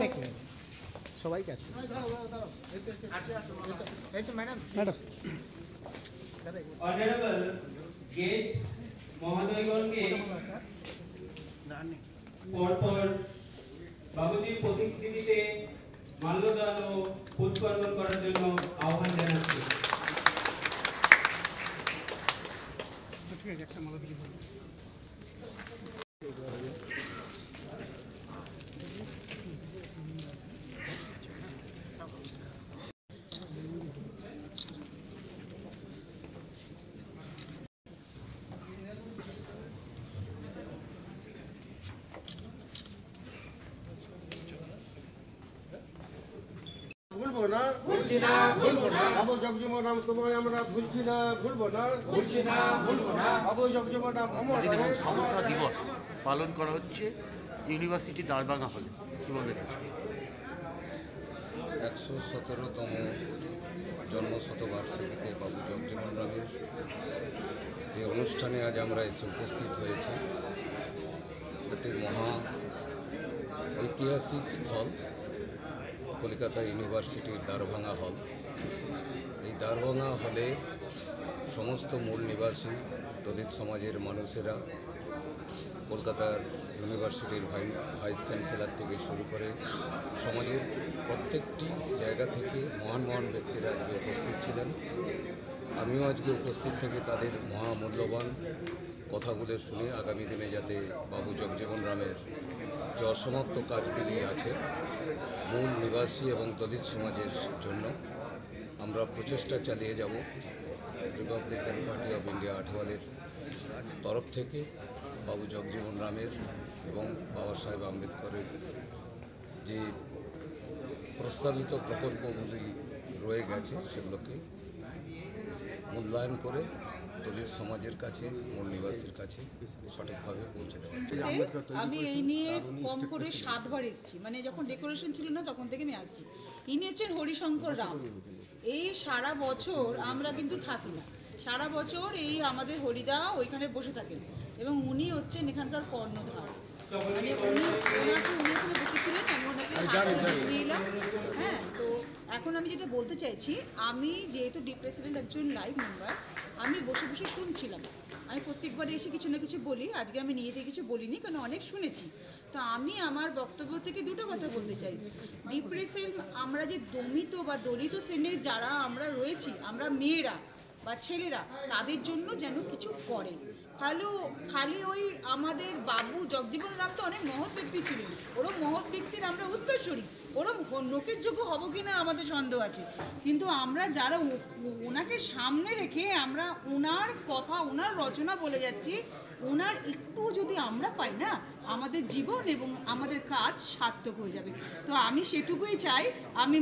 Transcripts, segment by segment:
এক মিনিট সবাইকে আছে এই তো ম্যাডাম অনারেবল গেস্ট মহোদয়গণকে পরপর বাবুজির প্রতিকৃতিতে মাল্যদান ও পুষ্পার্পণ করার জন্য আহ্বান জানাচ্ছি। ভুলবো না বাবু জগজীবন রাম তোমায় আমরা ভুলছি না ভুলবো না বাবু জগজীবন রাম অমর সমতা দিবস পালন করা হচ্ছে ইউনিভার্সিটি দ্বারভাঙা হলে কি বলবেন? 117তম জন্মশতবার্ষিকীতে বাবু জগজীবন রামের যে অনুষ্ঠানে আজ আমরা এসে উপস্থিত হয়েছি, একটি মহা ঐতিহাসিক স্থল কলকাতা ইউনিভার্সিটির দ্বারভাঙা হল। এই দ্বারভাঙা হলে সমস্ত মূল নিবাসী দলিত সমাজের মানুষেরা, কলকাতার ইউনিভার্সিটির ভাইস চ্যান্সেলর থেকে শুরু করে সমাজের প্রত্যেকটি জায়গা থেকে মহান মহান ব্যক্তিরা আজকে উপস্থিত ছিলেন। আমিও আজকে উপস্থিত থেকে তাদের মহামূল্যবান কথাগুলো শুনে আগামী দিনে যাতে বাবু জগজীবন রামের যে অসমাপ্ত কাজগুলি আছে মূল নিবাসী এবং দলিত সমাজের জন্য আমরা প্রচেষ্টা চালিয়ে যাব। রিপাবলিকান পার্টি অফ ইন্ডিয়া আঠওয়ালের তরফ থেকে বাবু জগজীবন রামের এবং বাবা সাহেব আম্বেদকরের যে প্রস্তাবিত প্রকল্পগুলি রয়ে গেছে সেগুলোকে মূল্যায়ন করে দলিত সমাজের কাছে মূল নিবাসীর কাছে সঠিকভাবে পৌঁছে দেওয়া। আমি এই নিয়ে কম করে 7 বার এসেছি, মানে যখন ডেকোরেশন ছিল না তখন থেকে আমি আসছি। ইনি হচ্ছেন হরিশঙ্কর রাম। এই সারা বছর আমরা কিন্তু থাকি না, সারা বছর এই আমাদের হরিদা ওইখানে বসে থাকেন এবং উনি হচ্ছেন এখানকার কর্ণধার। মানে উনি এখানে বসেছিলেন, আমি ওনাকে নিয়ে এলাম। হ্যাঁ, তো এখন আমি যেটা বলতে চাইছি, আমি যেহেতু ডিপ্রেসিডেন্ট একজন লাইভ মেম্বার, আমি বসে বসে শুনছিলাম। আমি প্রত্যেকবার এসে কিছু না কিছু বলি, আজকে আমি নিজে থেকে কিছু বলিনি কারণ অনেক শুনেছি। তো আমি আমার বক্তব্য থেকে দুটো কথা বলতে চাই। ডিপ্রেশন, আমরা যে দমিত বা দলিত শ্রেণীর যারা আমরা রয়েছি, আমরা মেয়েরা বা ছেলেরা, তাদের জন্য যেন কিছু করে। খালি ওই আমাদের বাবু জগজীবন রাম তো অনেক মহৎ ব্যক্তি ছিলেন, ওরও মহৎ ব্যক্তির আমরা উত্তরসূরি, ওরও লোকের যোগ্য হব কিনা আমাদের সন্দেহ আছে। কিন্তু আমরা যারা ওনাকে সামনে রেখে আমরা ওনার কথা, ওনার রচনা বলে যাচ্ছি, ওনার একটু যদি আমরা পাই না, আমাদের জীবন এবং আমাদের কাজ সার্থক হয়ে যাবে। তো আমি সেটুকুই চাই। আমি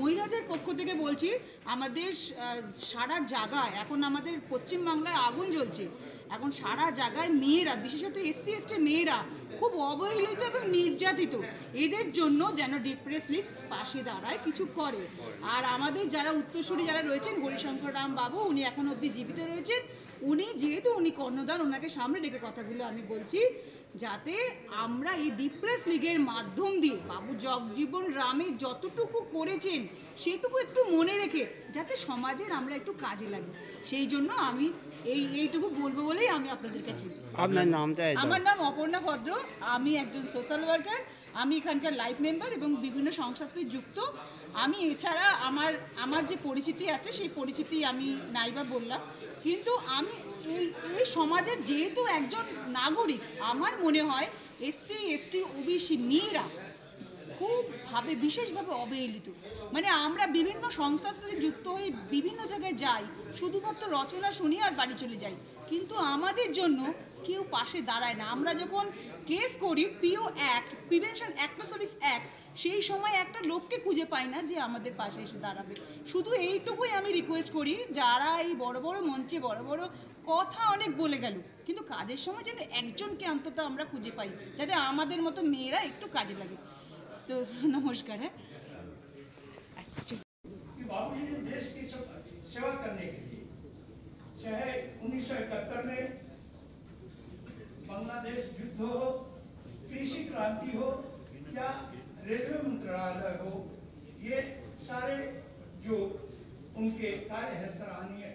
মহিলাদের পক্ষ থেকে বলছি, আমাদের সারা জায়গায় এখন আমাদের পশ্চিমবাংলায় আগুন জ্বলছে। এখন সারা জায়গায় মেয়েরা, বিশেষত SC ST মেয়েরা খুব অবহেলিত এবং নির্যাতিত। এদের জন্য যেন ডিপ্রেস লীগ পাশে দাঁড়ায়, কিছু করে। আর আমাদের যারা উত্তরসূরি যারা রয়েছেন, হরিশঙ্কর রাম বাবু, উনি এখন অবধি জীবিত রয়েছেন। উনি যেহেতু উনি কর্ণধার, ওনাকে সামনে রেখে কথাগুলো আমি বলছি, যাতে আমরা এই ডিপ্রেস লীগের মাধ্যম দিয়ে বাবু জগজীবন রামে যতটুকু করেছেন সেটুকু একটু মনে রেখে যাতে সমাজের আমরা একটু কাজে লাগি, সেই জন্য আমি এইটুকু বলবো বলেই আমি আপনাদের কাছে। আপনার নামটা? আমার নাম অপর্ণা ভদ্র, আমি একজন সোশ্যাল ওয়ার্কার, আমি এখানকার লাইভ মেম্বার এবং বিভিন্ন সংস্থার সাথে যুক্ত। আমি এছাড়া আমার যে পরিচিতি আছে সেই পরিচিতি আমি নাইবা বললাম, কিন্তু আমি এই সমাজের যেহেতু একজন নাগরিক, আমার মনে হয় SC ST OBC মেয়েরা খুবভাবে বিশেষভাবে অবহেলিত। মানে আমরা বিভিন্ন সংস্থার সাথে যুক্ত হয়ে বিভিন্ন জায়গায় যাই, শুধুমাত্র রচনা শুনি আর বাড়ি চলে যাই, কিন্তু আমাদের জন্য কেউ পাশে দাঁড়ায় না। আমরা যখন কেস করি PO act, prevention accessories act, সেই সময় একটা লোককে খুঁজে পাই না যে আমাদের পাশে এসে দাঁড়াবে। শুধু এইটুকুই আমি রিকোয়েস্ট করি, যারা এই বড় বড় মঞ্চে বড় বড় কথা অনেক বলে গেল, কিন্তু কাজের সময় যেন একজনকে অন্তত আমরা খুঁজে পাই, যাতে আমাদের মতো মেয়েরা একটু কাজে লাগে। तो नमस्कार है। बाबू जी ने देश की सेवा करने के लिए, चाहे 1971 में बांग्लादेश युद्ध हो, कृषि क्रांति हो या रेलवे मंत्रालय हो, ये सारे जो उनके कार्य है सराहनीय है।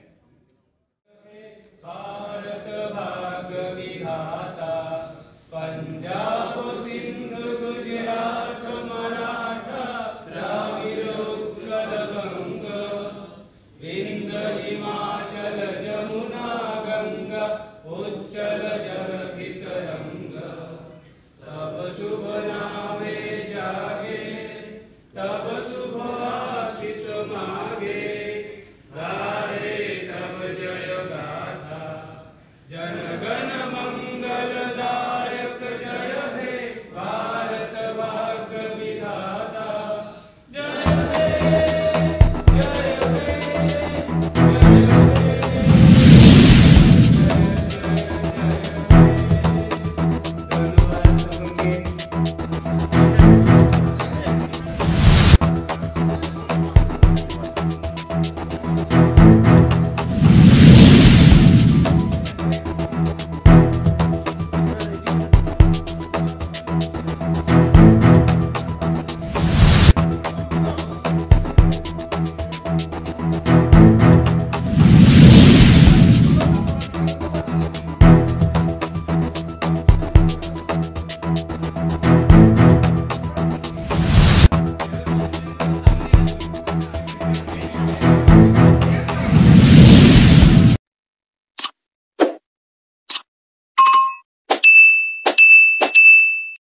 भारत भाग्य विधाता पंजाब